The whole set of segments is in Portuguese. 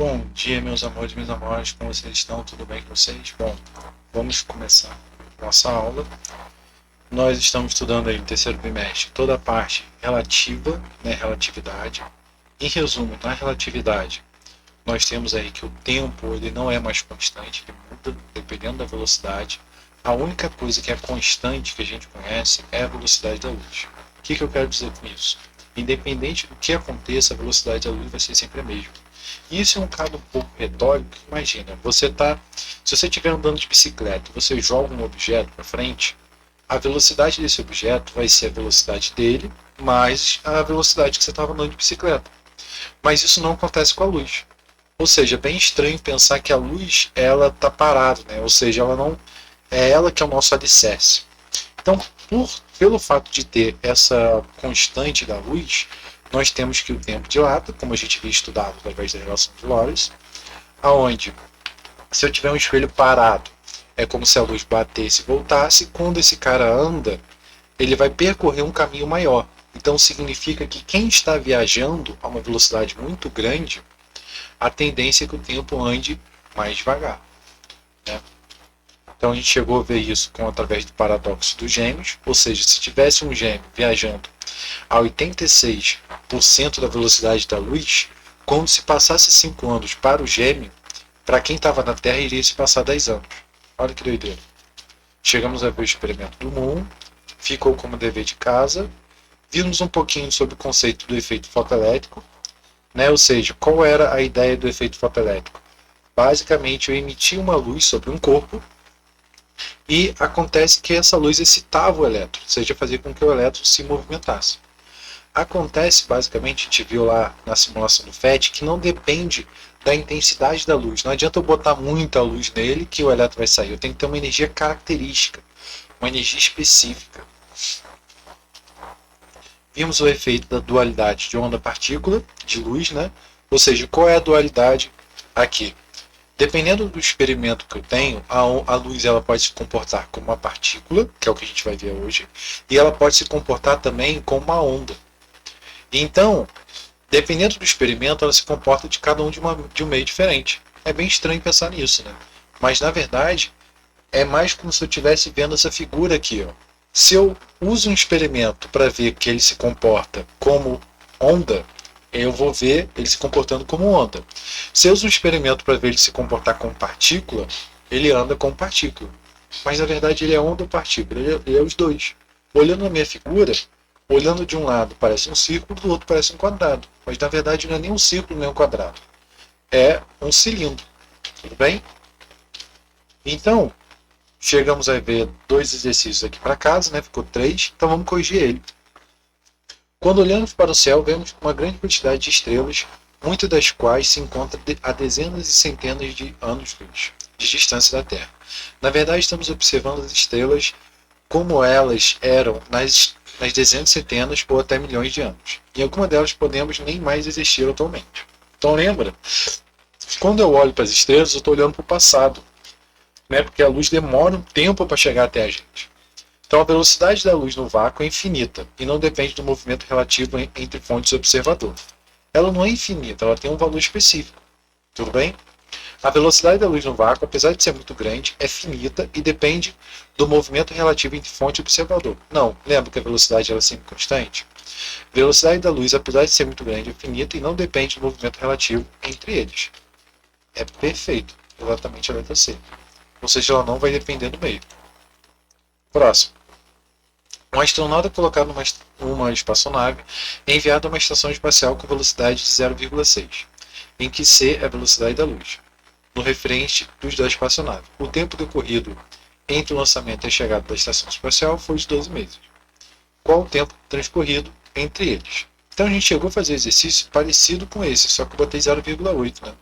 Bom dia, meus amores, minhas amoras, como vocês estão? Tudo bem com vocês? Bom, vamos começar nossa aula. Nós estamos estudando aí no terceiro bimestre toda a parte relativa, né, relatividade. Em resumo, na relatividade, nós temos aí que o tempo ele não é mais constante, ele muda dependendo da velocidade. A única coisa que é constante que a gente conhece é a velocidade da luz. O que eu quero dizer com isso? Independente do que aconteça, a velocidade da luz vai ser sempre a mesma. Isso é um caso um pouco retórico. Imagina, se você estiver andando de bicicleta, você joga um objeto para frente, a velocidade desse objeto vai ser a velocidade dele mais a velocidade que você estava andando de bicicleta. Mas isso não acontece com a luz. Ou seja, é bem estranho pensar que a luz ela está parada, né? Ou seja, ela não é ela que é o nosso alicerce. Então, pelo fato de ter essa constante da luz, nós temos que o tempo dilata, como a gente havia estudado através da relação de Lorentz, aonde se eu tiver um espelho parado, é como se a luz batesse e voltasse. Quando esse cara anda, ele vai percorrer um caminho maior. Então significa que quem está viajando a uma velocidade muito grande, a tendência é que o tempo ande mais devagar, né? Então a gente chegou a ver isso através do paradoxo dos gêmeos, ou seja, se tivesse um gêmeo viajando a 86% da velocidade da luz, quando se passasse 5 anos para o gêmeo, para quem estava na Terra iria se passar 10 anos. Olha que doideira. Chegamos a ver o experimento do Moon, ficou como dever de casa, vimos um pouquinho sobre o conceito do efeito fotoelétrico, né? Ou seja, qual era a ideia do efeito fotoelétrico? Basicamente, eu emitia uma luz sobre um corpo e acontece que essa luz excitava o elétron, ou seja, fazia com que o elétron se movimentasse. Acontece, basicamente, a gente viu lá na simulação do FET, que não depende da intensidade da luz. Não adianta eu botar muita luz nele que o elétron vai sair. Eu tenho que ter uma energia característica, uma energia específica. Vimos o efeito da dualidade de onda-partícula, de luz, né? Ou seja, qual é a dualidade aqui? Dependendo do experimento que eu tenho, a luz ela pode se comportar como uma partícula, que é o que a gente vai ver hoje, e ela pode se comportar também como uma onda. Então, dependendo do experimento, ela se comporta de cada um de um meio diferente. É bem estranho pensar nisso, né? Mas, na verdade, é mais como se eu estivesse vendo essa figura aqui. Ó. Se eu uso um experimento para ver que ele se comporta como onda, eu vou ver ele se comportando como onda. Se eu uso um experimento para ver ele se comportar como partícula, ele anda como partícula. Mas, na verdade, ele é onda ou partícula. Ele é os dois. Olhando a minha figura, olhando de um lado parece um círculo, do outro parece um quadrado. Mas na verdade não é nem um círculo nem um quadrado. É um cilindro. Tudo bem? Então, chegamos a ver 2 exercícios aqui para casa, né? Ficou 3, então vamos corrigir ele. Quando olhamos para o céu, vemos uma grande quantidade de estrelas, muitas das quais se encontram a dezenas e centenas de anos-luz de distância da Terra. Na verdade, estamos observando as estrelas como elas eram nas dezenas, centenas ou até milhões de anos. E algumas delas podemos nem mais existir atualmente. Então lembra, quando eu olho para as estrelas, eu estou olhando para o passado, né? Porque a luz demora um tempo para chegar até a gente. Então a velocidade da luz no vácuo é infinita e não depende do movimento relativo entre fontes e observador. Ela não é infinita, ela tem um valor específico. Tudo bem? A velocidade da luz no vácuo, apesar de ser muito grande, é finita e depende do movimento relativo entre fonte e observador. Não, lembra que a velocidade ela é sempre constante? A velocidade da luz, apesar de ser muito grande, é finita e não depende do movimento relativo entre eles. É perfeito, exatamente a letra C. Ou seja, ela não vai depender do meio. Próximo. Um astronauta colocado numa espaçonave é enviado a uma estação espacial com velocidade de 0,6, em que C é a velocidade da luz, no referente da espaçonave. O tempo decorrido entre o lançamento e a chegada da estação espacial foi de 12 meses. Qual o tempo transcorrido entre eles? Então a gente chegou a fazer exercício parecido com esse, só que eu botei 0,8, né?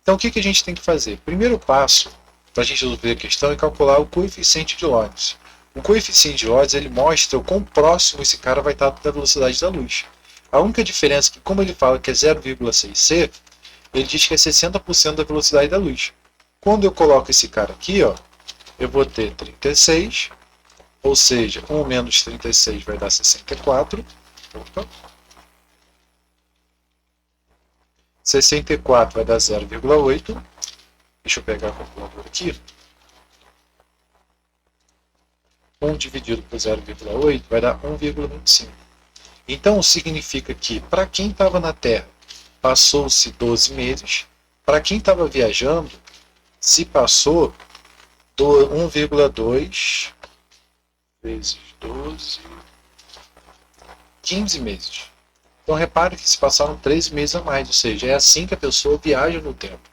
Então o que a gente tem que fazer? Primeiro passo para a gente resolver a questão é calcular o coeficiente de Lorentz. O coeficiente de Lorentz ele mostra o quão próximo esse cara vai estar da velocidade da luz. A única diferença é que, como ele fala que é 0,6c, ele diz que é 60% da velocidade da luz. Quando eu coloco esse cara aqui, ó, eu vou ter 36, ou seja, 1 menos 36 vai dar 64. Opa. 64 vai dar 0,8. Deixa eu pegar a calculadora aqui. 1 dividido por 0,8 vai dar 1,25. Então, significa que, para quem estava na Terra, passou-se 12 meses. Para quem estava viajando, se passou 1,2 vezes 12, 15 meses. Então, repare que se passaram 13 meses a mais. Ou seja, é assim que a pessoa viaja no tempo.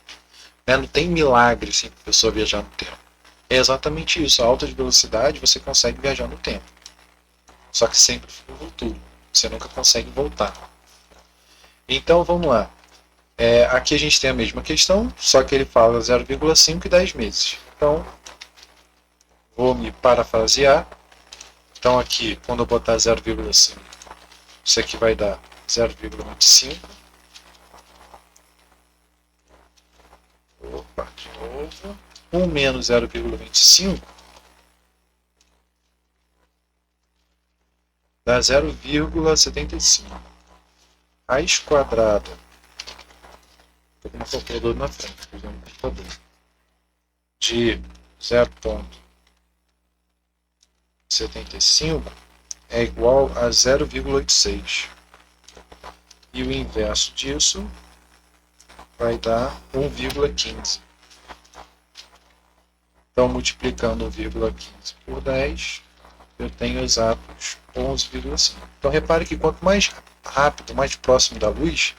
Não tem milagre assim, para a pessoa viajar no tempo. É exatamente isso. A alta de velocidade você consegue viajar no tempo. Só que sempre no futuro. Você nunca consegue voltar. Então vamos lá. Aqui a gente tem a mesma questão, só que ele fala 0,5 e 10 meses. Então, vou me parafrasear. Então aqui, quando eu botar 0,5, isso aqui vai dar 0,25. Opa, de novo. 1 menos 0,25 dá 0,75. Raiz quadrada. Estou com uma calculadora na frente, de 0,75 é igual a 0,86. E o inverso disso vai dar 1,15. Então, multiplicando 1,15 por 10, eu tenho exatos 11,5. Então, repare que quanto mais rápido, mais próximo da luz,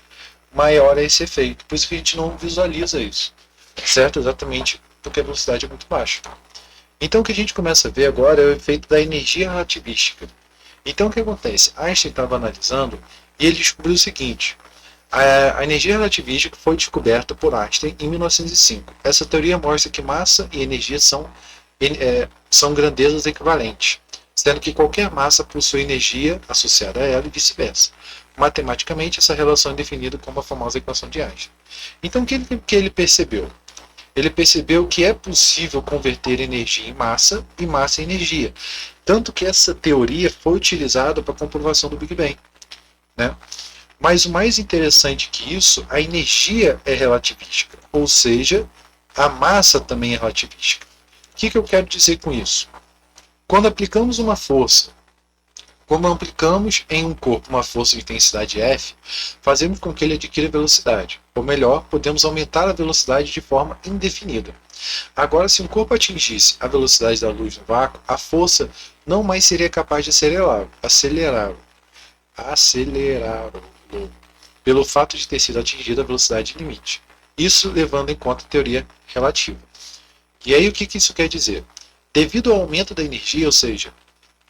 maior é esse efeito. Por isso que a gente não visualiza isso, certo? Exatamente porque a velocidade é muito baixa. Então, o que a gente começa a ver agora é o efeito da energia relativística. Então, o que acontece? Einstein estava analisando e ele descobriu o seguinte: a energia relativística foi descoberta por Einstein em 1905. Essa teoria mostra que massa e energia são grandezas equivalentes, sendo que qualquer massa possui energia associada a ela e vice-versa. Matematicamente, essa relação é definida como a famosa equação de Einstein. Então, o que ele percebeu? Ele percebeu que é possível converter energia em massa e massa em energia. Tanto que essa teoria foi utilizada para a comprovação do Big Bang, né? Mas o mais interessante que isso, a energia é relativística, ou seja, a massa também é relativística. O que eu quero dizer com isso? Quando aplicamos uma força, como aplicamos em um corpo uma força de intensidade F, fazemos com que ele adquira velocidade. Ou melhor, podemos aumentar a velocidade de forma indefinida. Agora, se um corpo atingisse a velocidade da luz no vácuo, a força não mais seria capaz de acelerá-lo, pelo fato de ter sido atingida a velocidade limite. Isso levando em conta a teoria relativa. E aí o que isso quer dizer? Devido ao aumento da energia, ou seja,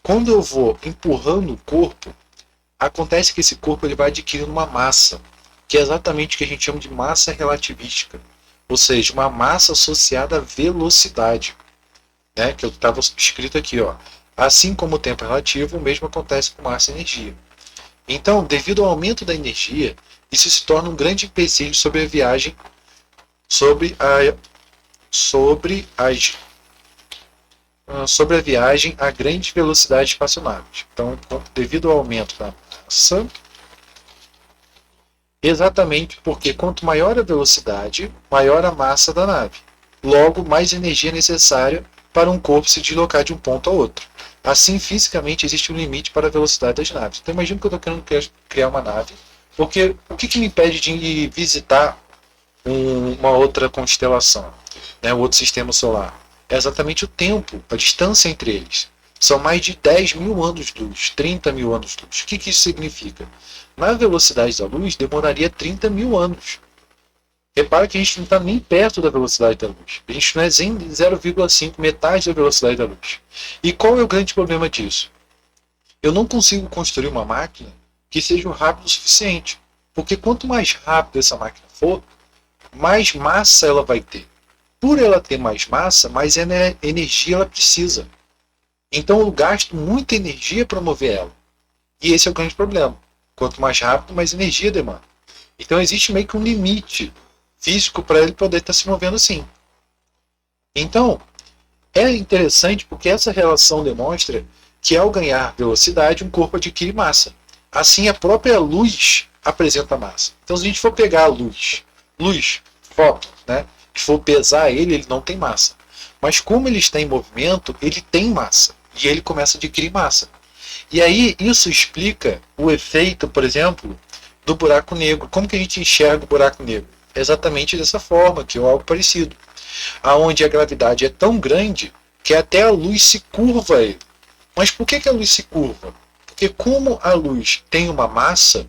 quando eu vou empurrando o corpo, acontece que esse corpo ele vai adquirindo uma massa, que é exatamente o que a gente chama de massa relativística, ou seja, uma massa associada à velocidade, né? Que estava escrito aqui, ó. Assim como o tempo é relativo, o mesmo acontece com massa e energia. Então, devido ao aumento da energia, isso se torna um grande empecilho sobre a viagem, sobre a viagem a grande velocidade espaçonaves. Então, devido ao aumento da massa, exatamente porque quanto maior a velocidade, maior a massa da nave. Logo, mais energia é necessária para um corpo se deslocar de um ponto a outro. Assim, fisicamente, existe um limite para a velocidade das naves. Então, imagina que eu estou querendo criar uma nave, porque o que me impede de visitar uma outra constelação, né, um outro sistema solar? É exatamente o tempo, a distância entre eles. São mais de 10 mil anos-luz, 30 mil anos-luz. O que isso significa? Na velocidade da luz, demoraria 30 mil anos. Repara que a gente não está nem perto da velocidade da luz. A gente não é em 0,5, metade da velocidade da luz. E qual é o grande problema disso? Eu não consigo construir uma máquina que seja rápida o suficiente. Porque quanto mais rápido essa máquina for, mais massa ela vai ter. Por ela ter mais massa, mais energia ela precisa. Então eu gasto muita energia para mover ela. E esse é o grande problema. Quanto mais rápido, mais energia demanda. Então existe meio que um limite físico para ele poder estar se movendo assim. Então, é interessante porque essa relação demonstra que ao ganhar velocidade, um corpo adquire massa. Assim, a própria luz apresenta massa. Então, se a gente for pegar a luz, fóton, né, e for pesar ele não tem massa. Mas como ele está em movimento, ele tem massa. E ele começa a adquirir massa. E aí, isso explica o efeito, por exemplo, do buraco negro. Como que a gente enxerga o buraco negro? Exatamente dessa forma, que é algo parecido. Aonde a gravidade é tão grande que até a luz se curva a ele. Mas por que a luz se curva? Porque como a luz tem uma massa,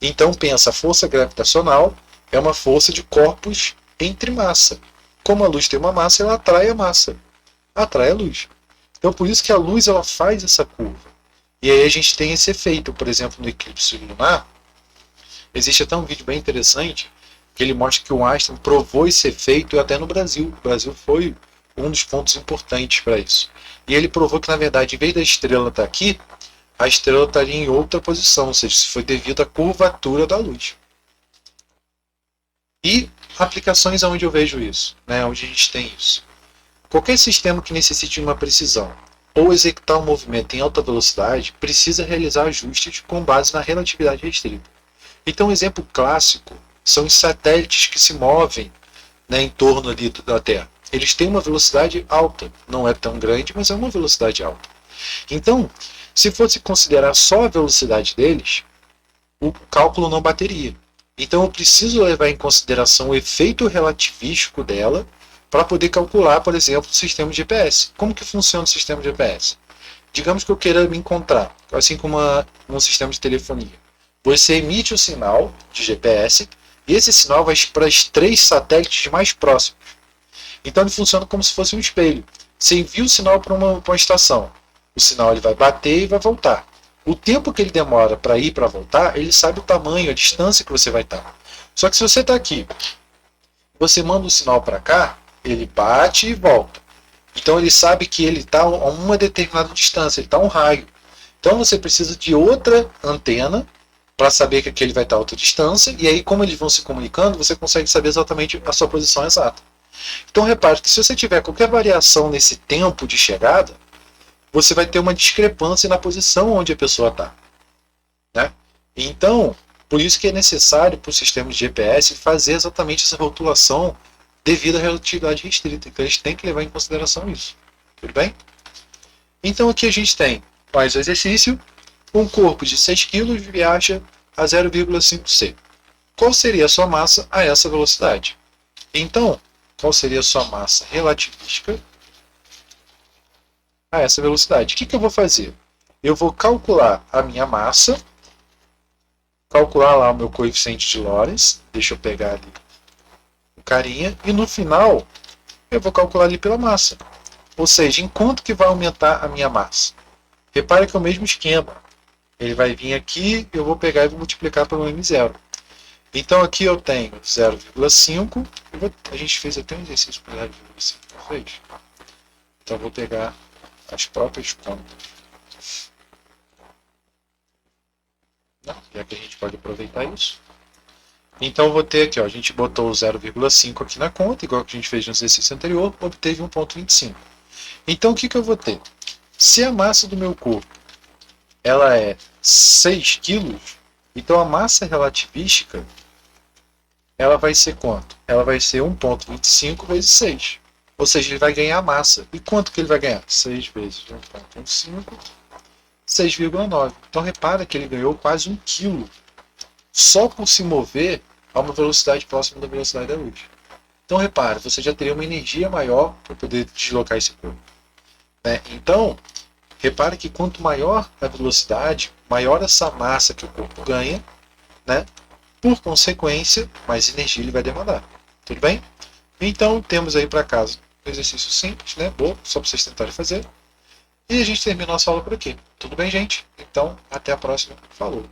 então pensa, a força gravitacional é uma força de corpos entre massa. Como a luz tem uma massa, ela atrai a massa. Atrai a luz. Então por isso que a luz ela faz essa curva. E aí a gente tem esse efeito, por exemplo, no eclipse lunar. Existe até um vídeo bem interessante que ele mostra que o Einstein provou esse efeito até no Brasil. O Brasil foi um dos pontos importantes para isso. E ele provou que, na verdade, em vez da estrela estar aqui, a estrela estaria em outra posição, ou seja, isso foi devido à curvatura da luz. E aplicações onde eu vejo isso, né, onde a gente tem isso. Qualquer sistema que necessite de uma precisão ou executar um movimento em alta velocidade precisa realizar ajustes com base na relatividade restrita. Então, um exemplo clássico são os satélites que se movem, né, em torno ali da Terra. Eles têm uma velocidade alta, não é tão grande, mas é uma velocidade alta. Então, se fosse considerar só a velocidade deles, o cálculo não bateria. Então, eu preciso levar em consideração o efeito relativístico dela para poder calcular, por exemplo, o sistema de GPS. Como que funciona o sistema de GPS? Digamos que eu queira me encontrar, assim como um sistema de telefonia. Você emite o sinal de GPS e esse sinal vai para os 3 satélites mais próximos. Então ele funciona como se fosse um espelho. Você envia o sinal para uma estação. O sinal ele vai bater e vai voltar. O tempo que ele demora para ir e para voltar, ele sabe o tamanho, a distância que você vai estar. Só que se você está aqui, você manda o sinal para cá, ele bate e volta. Então ele sabe que ele está a uma determinada distância, ele está a um raio. Então você precisa de outra antena para saber que aquele vai estar a outra distância, e aí como eles vão se comunicando, você consegue saber exatamente a sua posição exata. Então repare que se você tiver qualquer variação nesse tempo de chegada, você vai ter uma discrepância na posição onde a pessoa está. Né? Então, por isso que é necessário para o sistema de GPS fazer exatamente essa rotulação devido à relatividade restrita. Então eles têm que levar em consideração isso. Tudo bem? Então aqui a gente tem mais o exercício. Um corpo de 6 kg viaja a 0,5 c. Qual seria a sua massa a essa velocidade? Então, qual seria a sua massa relativística a essa velocidade? O que eu vou fazer? Eu vou calcular a minha massa, calcular lá o meu coeficiente de Lorentz, deixa eu pegar ali o carinha, e no final eu vou calcular ali pela massa. Ou seja, em quanto que vai aumentar a minha massa? Repare que é o mesmo esquema. Ele vai vir aqui, eu vou pegar e vou multiplicar pelo M0. Então aqui eu tenho 0,5. A gente fez até um exercício com 0,5, não fez? Então eu vou pegar as próprias contas. Já que a gente pode aproveitar isso. Então eu vou ter aqui, ó, a gente botou o 0,5 aqui na conta, igual que a gente fez no exercício anterior, obteve 1,25. Então o que eu vou ter? Se a massa do meu corpo ela é 6 kg, então a massa relativística ela vai ser quanto? Ela vai ser 1,25 vezes 6. Ou seja, ele vai ganhar massa. E quanto que ele vai ganhar? 6 vezes 1,25, 6,9. Então repara que ele ganhou quase 1 kg só por se mover a uma velocidade próxima da velocidade da luz. Então repara, você já teria uma energia maior para poder deslocar esse corpo. Né? Então, repare que quanto maior a velocidade, maior essa massa que o corpo ganha, né? Por consequência, mais energia ele vai demandar. Tudo bem? Então, temos aí para casa um exercício simples, né? Bom, só para vocês tentarem fazer. E a gente termina a nossa aula por aqui. Tudo bem, gente? Então, até a próxima. Falou!